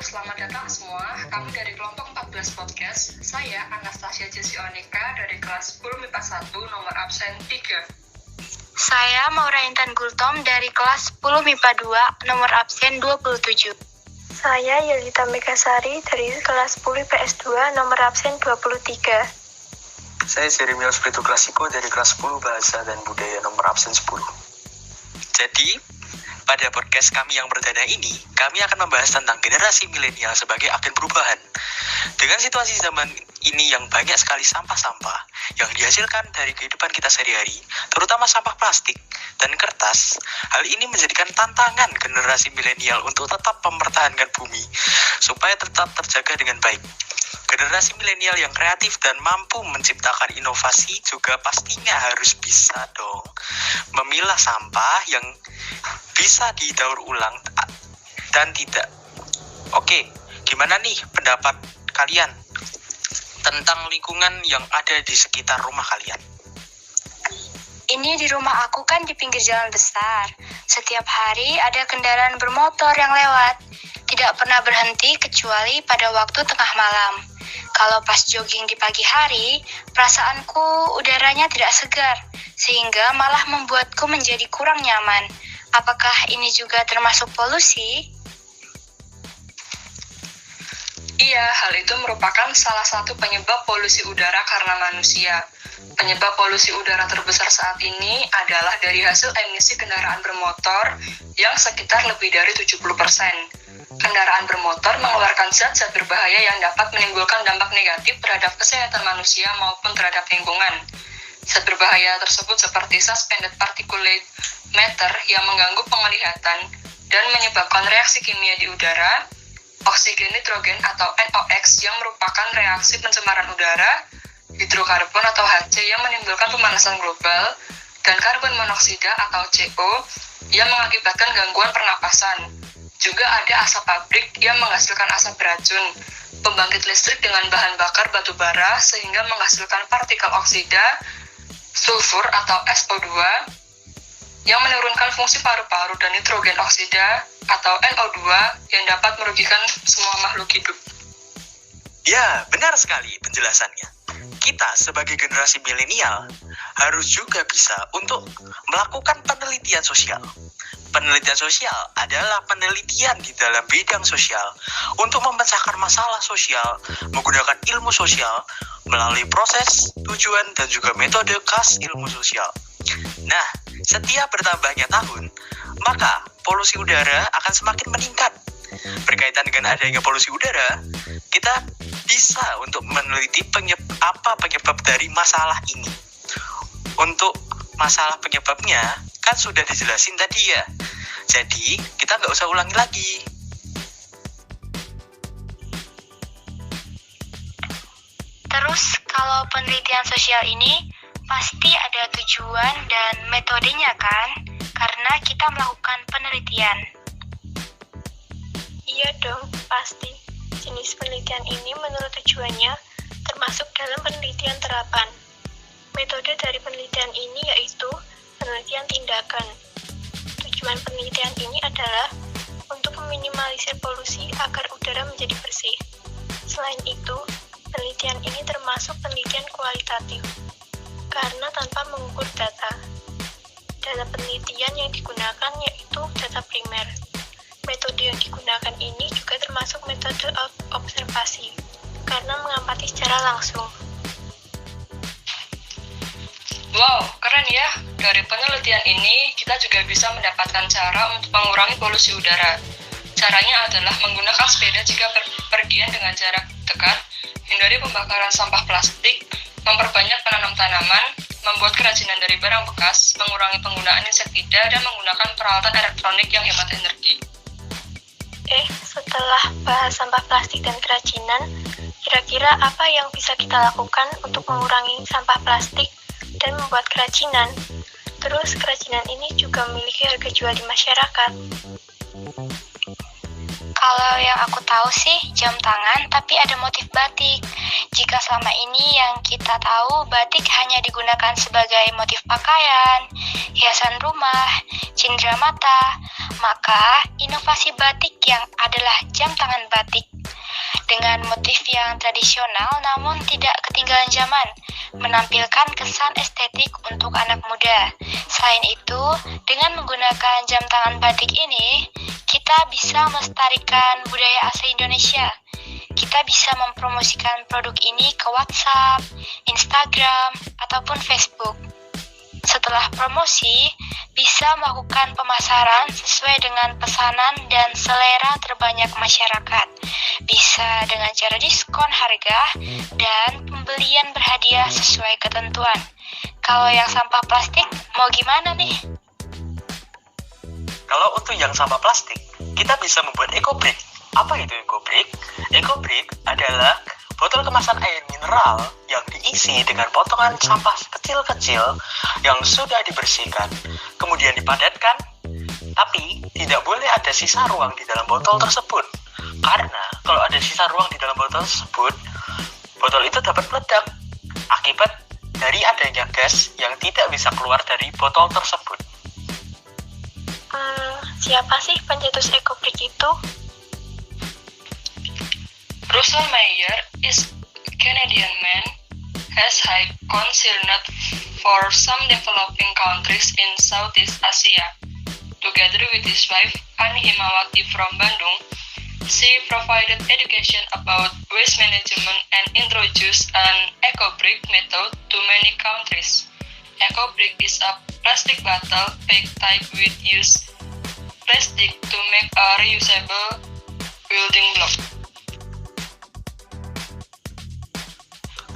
selamat datang semua. Kami dari kelompok 14 podcast. Saya Anastasia Jesse Onika dari kelas 10 MIPA 1 nomor absen 3. Saya Maura Intan Gultom dari kelas 10 MIPA 2 nomor absen 27. Saya Yelita Megasari dari kelas 10 IPS 2 nomor absen 23. Saya Jeremiel Spritu Klasiko dari kelas 10 Bahasa dan Budaya nomor absen 10. Jadi, pada podcast kami yang perdana ini, kami akan membahas tentang generasi milenial sebagai agen perubahan. Dengan situasi zaman ini yang banyak sekali sampah-sampah yang dihasilkan dari kehidupan kita sehari-hari, terutama sampah plastik dan kertas, hal ini menjadikan tantangan generasi milenial untuk tetap mempertahankan bumi supaya tetap terjaga dengan baik. Generasi milenial yang kreatif dan mampu menciptakan inovasi juga pastinya harus bisa dong memilah sampah yang bisa didaur ulang dan tidak. Oke, gimana nih pendapat kalian tentang lingkungan yang ada di sekitar rumah kalian? Ini di rumah aku kan di pinggir jalan besar. Setiap hari ada kendaraan bermotor yang lewat. Tidak pernah berhenti kecuali pada waktu tengah malam. Kalau pas jogging di pagi hari, perasaanku udaranya tidak segar, sehingga malah membuatku menjadi kurang nyaman. Apakah ini juga termasuk polusi? Iya, hal itu merupakan salah satu penyebab polusi udara karena manusia. Penyebab polusi udara terbesar saat ini adalah dari hasil emisi kendaraan bermotor yang sekitar lebih dari 70%. Kendaraan bermotor mengeluarkan zat-zat berbahaya yang dapat menimbulkan dampak negatif terhadap kesehatan manusia maupun terhadap lingkungan. Zat berbahaya tersebut seperti suspended particulate matter yang mengganggu penglihatan dan menyebabkan reaksi kimia di udara, oksigen nitrogen atau NOx yang merupakan reaksi pencemaran udara, hidrokarbon atau HC yang menimbulkan pemanasan global, dan karbon monoksida atau CO yang mengakibatkan gangguan pernapasan. Juga ada asap pabrik yang menghasilkan asap beracun, pembangkit listrik dengan bahan bakar batu bara sehingga menghasilkan partikel oksida, sulfur atau SO2, yang menurunkan fungsi paru-paru dan nitrogen oksida atau NO2 yang dapat merugikan semua makhluk hidup. Ya, benar sekali penjelasannya. Kita sebagai generasi milenial harus juga bisa untuk melakukan penelitian sosial. Penelitian sosial adalah penelitian di dalam bidang sosial untuk memecahkan masalah sosial menggunakan ilmu sosial melalui proses, tujuan, dan juga metode khas ilmu sosial. Nah, setiap bertambahnya tahun, maka polusi udara akan semakin meningkat. Berkaitan dengan adanya polusi udara, kita bisa untuk meneliti apa penyebab dari masalah ini. Untuk masalah penyebabnya kan sudah dijelasin tadi ya. Jadi kita nggak usah ulangi lagi. Terus kalau penelitian sosial ini pasti ada tujuan dan metodenya kan? Karena kita melakukan penelitian. Iya dong, pasti. Jenis penelitian ini menurut tujuannya termasuk dalam penelitian terapan. Metode dari penelitian ini yaitu penelitian tindakan. Tujuan penelitian ini adalah untuk meminimalisir polusi agar udara menjadi bersih. Selain itu, penelitian ini termasuk penelitian kualitatif, karena tanpa mengukur data. Data penelitian yang digunakan yaitu data primer. Metode yang digunakan ini juga termasuk metode observasi, karena mengamati secara langsung. Wow, keren ya. Dari penelitian ini, kita juga bisa mendapatkan cara untuk mengurangi polusi udara. Caranya adalah menggunakan sepeda jika pergian dengan jarak dekat, hindari pembakaran sampah plastik, memperbanyak penanam tanaman, membuat kerajinan dari barang bekas, mengurangi penggunaan insektida, dan menggunakan peralatan elektronik yang hemat energi. Setelah bahas sampah plastik dan kerajinan, kira-kira apa yang bisa kita lakukan untuk mengurangi sampah plastik dan membuat kerajinan? Terus kerajinan ini juga memiliki harga jual di masyarakat. Kalau yang aku tahu sih jam tangan tapi ada motif batik. Jika selama ini yang kita tahu batik hanya digunakan sebagai motif pakaian, hiasan rumah, cindera mata, Maka, inovasi batik yang adalah jam tangan batik dengan motif yang tradisional namun tidak ketinggalan zaman, menampilkan kesan estetik untuk anak muda. Selain itu, dengan menggunakan jam tangan batik ini, kita bisa melestarikan budaya asli Indonesia. Kita bisa mempromosikan produk ini ke WhatsApp, Instagram, ataupun Facebook. Setelah promosi, bisa melakukan pemasaran sesuai dengan pesanan dan selera terbanyak masyarakat. Bisa dengan cara diskon harga dan pembelian berhadiah sesuai ketentuan. Kalau yang sampah plastik, mau gimana nih? Kalau untuk yang sampah plastik, kita bisa membuat eco-brick. Apa itu eco-brick? Eco-brick adalah botol kemasan air mineral yang diisi dengan potongan sampah kecil-kecil yang sudah dibersihkan, kemudian dipadatkan, tapi tidak boleh ada sisa ruang di dalam botol tersebut. Karena kalau ada sisa ruang di dalam botol tersebut, botol itu dapat meledak akibat dari adanya gas yang tidak bisa keluar dari botol tersebut. Siapa sih pencetus eco-brick itu? Russell Meyer is a Canadian man, has high concern for some developing countries in Southeast Asia. Together with his wife, Annie Himawati from Bandung, she provided education about waste management and introduced an eco-brick method to many countries. Eco-brick is a plastic bottle bag type with used plastic to make a reusable building block.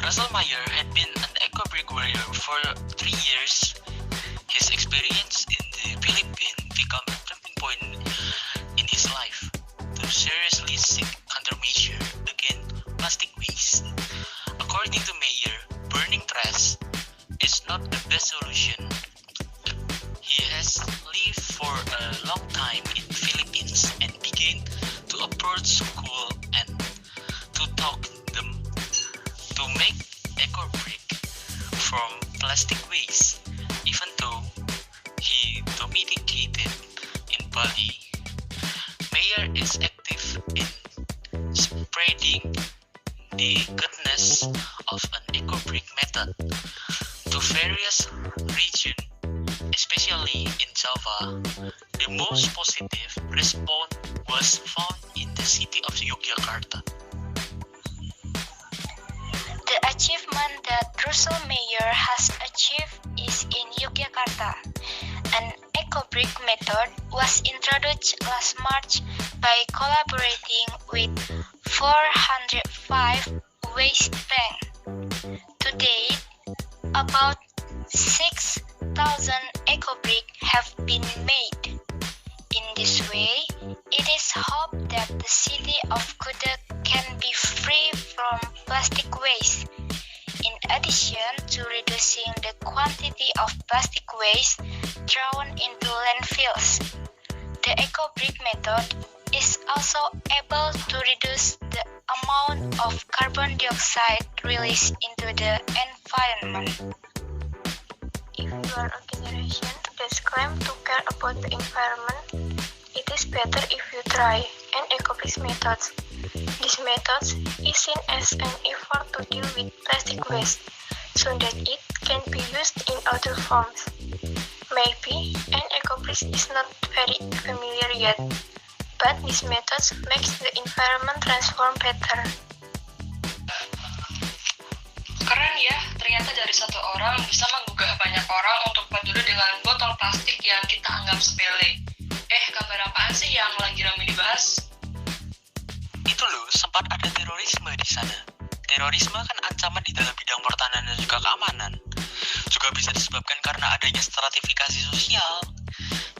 Russell Meyer had been an eco-brick warrior for 3 years. His experience in the Philippines became a turning point in his life to seriously seek countermeasure against plastic waste. According to Meyer, burning trash is not the best solution. He has lived for a long time in the Philippines and began to approach school and to talk them to make eco-brick from plastic waste, even though he domesticated in Bali. Meyer is active in spreading the goodness of an eco-brick method to various regions, especially in Java. The most positive response was found in the city of Yogyakarta. The achievement that Russell Meyer has achieved is in Yogyakarta. An eco-brick method was introduced last March by collaborating with 405 waste banks. To date, about 6,000 eco-brick have been made. In this way, it is hoped that the city of Kudus can be free from plastic waste. In addition to reducing the quantity of plastic waste thrown into landfills, the eco-brick method is also able to reduce the amount of carbon dioxide released into the environment. If you are a generation that claims to care about the environment, it is better if you try an eco-brick method. This method is seen as an effort to deal with plastic waste so that it can be used in other forms. Maybe an eco-brick is not very familiar yet, but this method makes the environment transform better. Keren ya, ternyata dari satu orang bisa menggugah banyak orang untuk peduli dengan botol plastik yang kita anggap sepele. Kabar apaan sih yang lagi ramai dibahas? Itu loh, sempat ada terorisme di sana. Terorisme kan ancaman di dalam bidang pertahanan dan juga keamanan. Juga bisa disebabkan karena adanya stratifikasi sosial.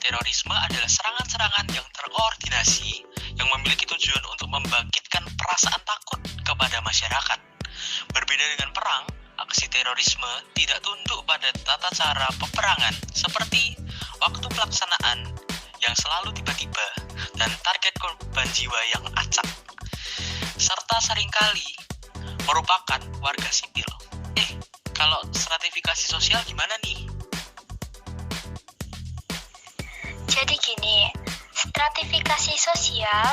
Terorisme adalah serangan-serangan yang terkoordinasi yang memiliki tujuan untuk membangkitkan perasaan takut kepada masyarakat. Berbeda dengan perang, aksi terorisme tidak tunduk pada tata cara peperangan seperti waktu pelaksanaan yang selalu tiba-tiba dan target korban jiwa yang acak, serta seringkali merupakan warga sipil. Kalau stratifikasi sosial gimana nih? Jadi gini, Stratifikasi sosial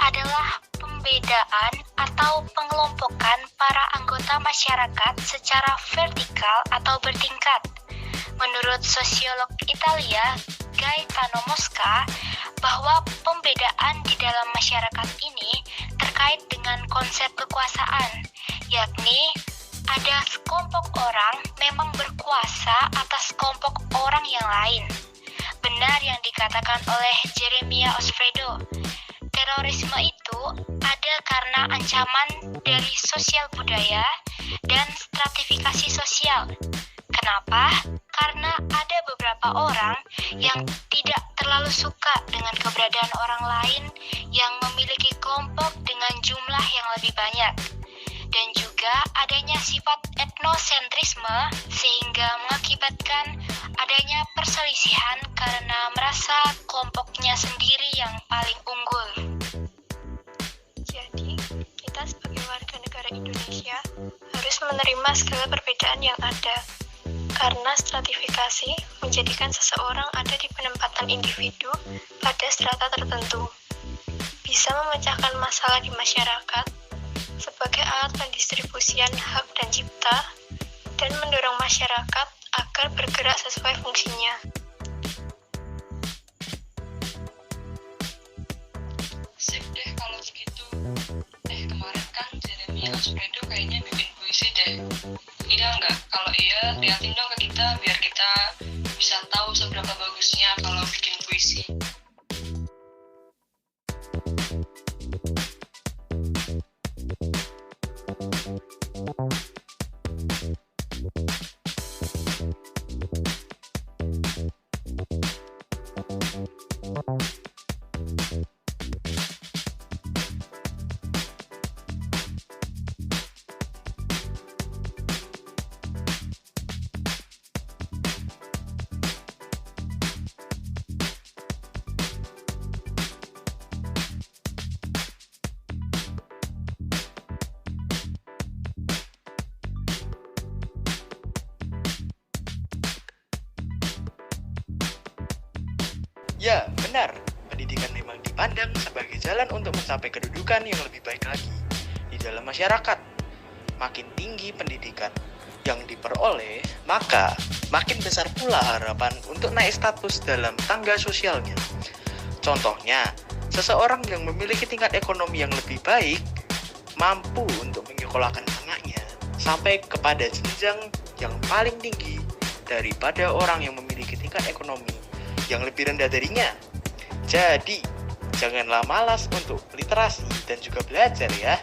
adalah pembedaan atau pengelompokan para anggota masyarakat secara vertikal atau bertingkat. Menurut sosiolog Italia Gaetano Mosca, bahwa pembedaan di dalam masyarakat ini terkait dengan konsep kekuasaan, yakni ada sekelompok orang memang berkuasa atas kelompok orang yang lain. Benar yang dikatakan oleh Jeremiah Osfredo, terorisme itu ada karena ancaman dari sosial budaya dan stratifikasi sosial. Kenapa? Karena ada beberapa orang yang tidak terlalu suka dengan keberadaan orang lain yang memiliki kelompok dengan jumlah yang lebih banyak. Dan juga adanya sifat etnosentrisme sehingga mengakibatkan adanya perselisihan karena merasa kelompoknya sendiri yang paling unggul. Jadi, kita sebagai warga negara Indonesia harus menerima segala perbedaan yang ada. Karena stratifikasi menjadikan seseorang ada di penempatan individu pada strata tertentu. Bisa memecahkan masalah di masyarakat sebagai alat pendistribusian hak dan cipta dan mendorong masyarakat agar bergerak sesuai fungsinya. Sip deh kalau begitu. Kemarin kan Jeremiah Osfredo kayaknya bikin puisi deh. Iya nggak? Kalau iya, liatin dong ke kita biar kita bisa tahu seberapa bagusnya kalau bikin puisi. Ya, benar. Pendidikan memang dipandang sebagai jalan untuk mencapai kedudukan yang lebih baik lagi di dalam masyarakat. Makin tinggi pendidikan yang diperoleh, maka makin besar pula harapan untuk naik status dalam tangga sosialnya. Contohnya, seseorang yang memiliki tingkat ekonomi yang lebih baik mampu untuk menyekolahkan anaknya sampai kepada jenjang yang paling tinggi daripada orang yang memiliki tingkat ekonomi yang lebih rendah darinya. Jadi, janganlah malas untuk literasi dan juga belajar ya.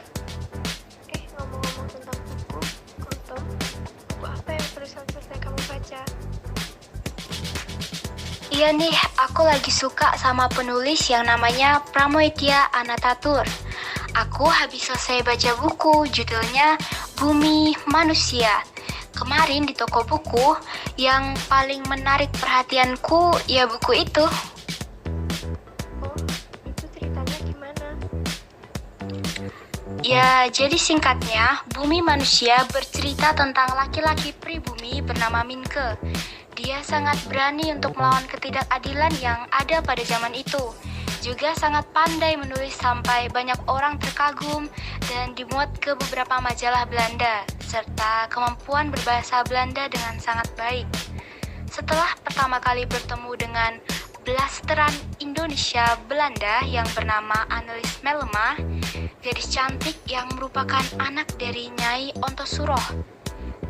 Ngomong-ngomong tentang buku, Gautam, buku apa yang barusan selesai kamu baca? Iya nih, aku lagi suka sama penulis yang namanya Pramoedya Anantatur. Aku habis selesai baca buku, judulnya Bumi Manusia. Kemarin di toko buku, yang paling menarik perhatianku ya buku itu. Oh, itu ceritanya gimana? Ya, jadi singkatnya, Bumi Manusia bercerita tentang laki-laki pribumi bernama Minke. Dia sangat berani untuk melawan ketidakadilan yang ada pada zaman itu. Juga sangat pandai menulis sampai banyak orang terkagum dan dimuat ke beberapa majalah Belanda, serta kemampuan berbahasa Belanda dengan sangat baik. Setelah pertama kali bertemu dengan blasteran Indonesia Belanda yang bernama Annelies Melema, gadis cantik yang merupakan anak dari Nyai Ontosuro.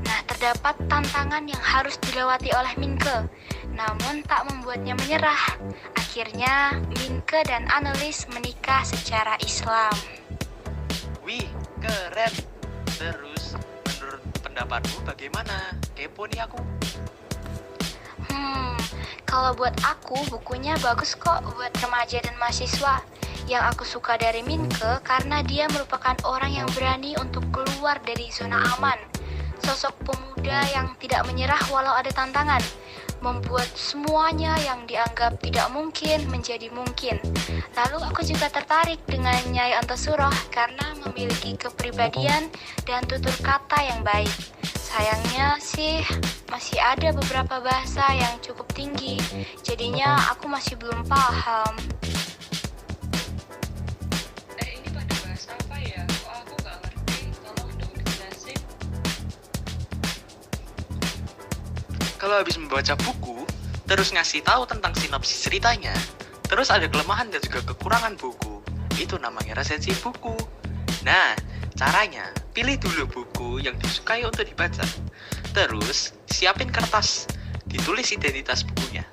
Nah, terdapat tantangan yang harus dilewati oleh Minke, namun tak membuatnya menyerah. Akhirnya, Minke dan Annelies menikah secara Islam. Wih, keren. Terus, menurut pendapatmu bagaimana? Kepo nih aku. Kalau buat aku, bukunya bagus kok buat remaja dan mahasiswa. Yang aku suka dari Minke karena dia merupakan orang yang berani untuk keluar dari zona aman. Sosok pemuda yang tidak menyerah walau ada tantangan, membuat semuanya yang dianggap tidak mungkin menjadi mungkin. Lalu aku juga tertarik dengan Nyai Ontosuro karena memiliki kepribadian dan tutur kata yang baik. Sayangnya sih masih ada beberapa bahasa yang cukup tinggi, jadinya aku masih belum paham. kalau habis membaca buku, terus ngasih tahu tentang sinopsis ceritanya, terus ada kelemahan dan juga kekurangan buku, itu namanya resensi buku. Nah, caranya, pilih dulu buku yang disukai untuk dibaca. Terus, siapin kertas, ditulis identitas bukunya.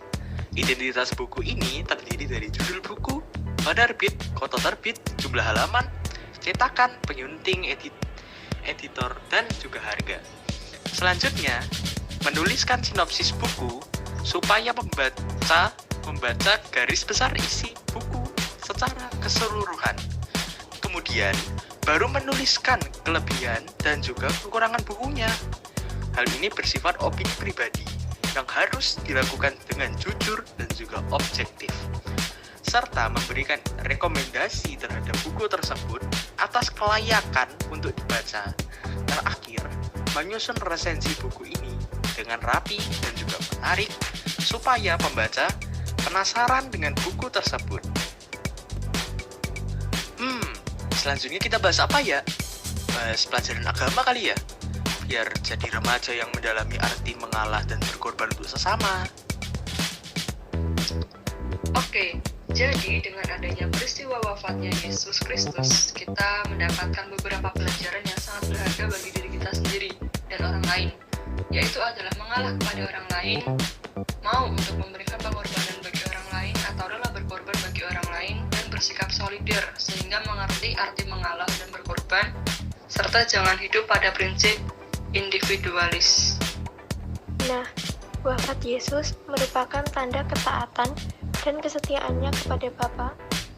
Identitas buku ini terdiri dari judul buku, penerbit, kota terbit, jumlah halaman, cetakan, penyunting, editor, dan juga harga. Selanjutnya, menuliskan sinopsis buku supaya membaca garis besar isi buku secara keseluruhan. Kemudian, baru menuliskan kelebihan dan juga kekurangan bukunya. Hal ini bersifat opini pribadi yang harus dilakukan dengan jujur dan juga objektif, serta memberikan rekomendasi terhadap buku tersebut atas kelayakan untuk dibaca. Terakhir, menyusun resensi buku ini dengan rapi dan juga menarik supaya pembaca penasaran dengan buku tersebut. Selanjutnya kita bahas apa ya? Bahas pelajaran agama kali ya? Biar jadi remaja yang mendalami arti mengalah dan berkorban untuk sesama. Oke, jadi dengan adanya peristiwa wafatnya Yesus Kristus, kita mendapatkan beberapa pelajaran yang sangat berharga bagi diri kita sendiri dan orang lain, yaitu adalah mengalah kepada orang lain, mau untuk memberikan pengorbanan bagi orang lain atau rela berkorban bagi orang lain, dan bersikap solider sehingga mengerti arti mengalah dan berkorban, serta jangan hidup pada prinsip individualis. Nah, wafat Yesus merupakan tanda ketaatan dan kesetiaannya kepada Bapa,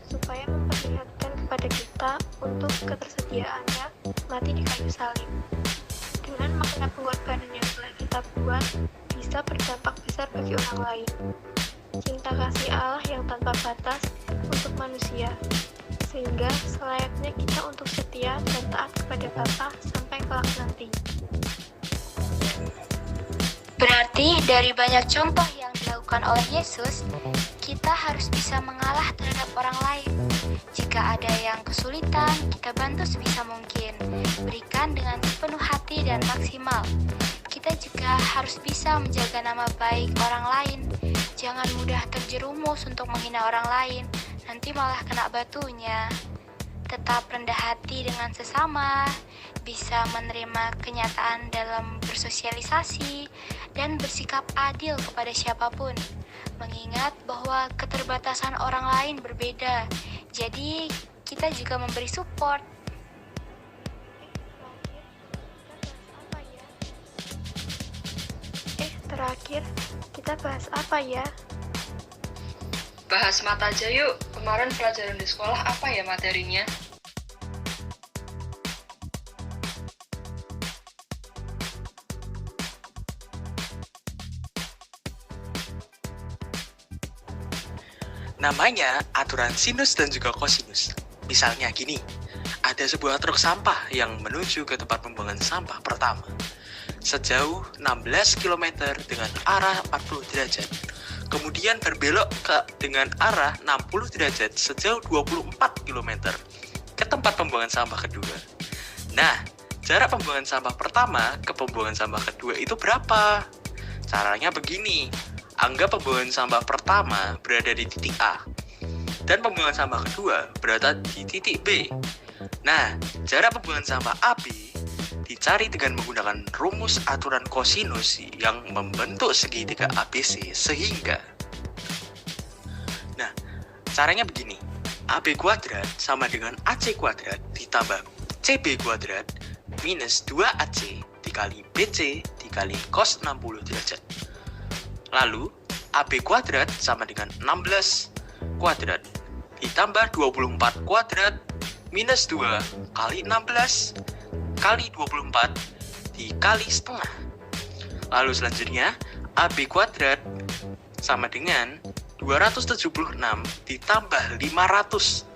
supaya memperlihatkan kepada kita untuk ketersediaannya mati di kayu salib. Dengan makna pengorbanan yang telah kita buat, bisa berdampak besar bagi orang lain. Cinta kasih Allah yang tanpa batas untuk manusia, sehingga selayaknya kita untuk setia dan taat kepada Bapa sampai kelak nanti. Berarti dari banyak contoh yang dilakukan oleh Yesus, kita harus bisa mengalah terhadap orang lain. Jika ada yang kesulitan, kita bantu sebisa mungkin. Berikan dengan sepenuh hati dan maksimal. Kita juga harus bisa menjaga nama baik orang lain. Jangan mudah terjerumus untuk menghina orang lain, nanti malah kena batunya. Tetap rendah hati dengan sesama, bisa menerima kenyataan dalam bersosialisasi, dan bersikap adil kepada siapapun. Mengingat bahwa keterbatasan orang lain berbeda, jadi kita juga memberi support. Terakhir, kita bahas apa ya? Bahas mata aja yuk, kemarin pelajaran di sekolah apa ya materinya? Namanya aturan sinus dan juga kosinus. Misalnya gini, ada sebuah truk sampah yang menuju ke tempat pembuangan sampah pertama sejauh 16 km dengan arah 40 derajat. Kemudian berbelok dengan arah 60 derajat sejauh 24 km ke tempat pembuangan sampah kedua. Nah, jarak pembuangan sampah pertama ke pembuangan sampah kedua itu berapa? Caranya begini, anggap pembuangan sampah pertama berada di titik A dan pembuangan sampah kedua berada di titik B. Nah, jarak pembuangan sampah AB dicari dengan menggunakan rumus aturan kosinus yang membentuk segitiga ABC sehingga, nah, caranya begini, AB kuadrat sama dengan AC kuadrat ditambah CB kuadrat minus 2AC dikali BC dikali cos 60 derajat. Lalu, AB kuadrat sama dengan 16 kuadrat ditambah 24 kuadrat minus 2 kali 16 kali 24 dikali setengah. Lalu selanjutnya, AB kuadrat sama dengan 276 ditambah 576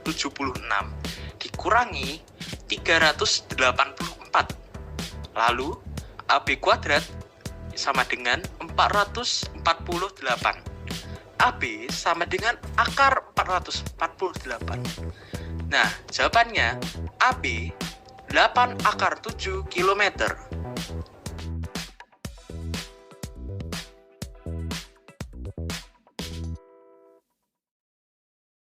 dikurangi 384. Lalu, AB kuadrat sama dengan 448. AB sama dengan akar 448. Nah, jawabannya AB 8 akar 7 km.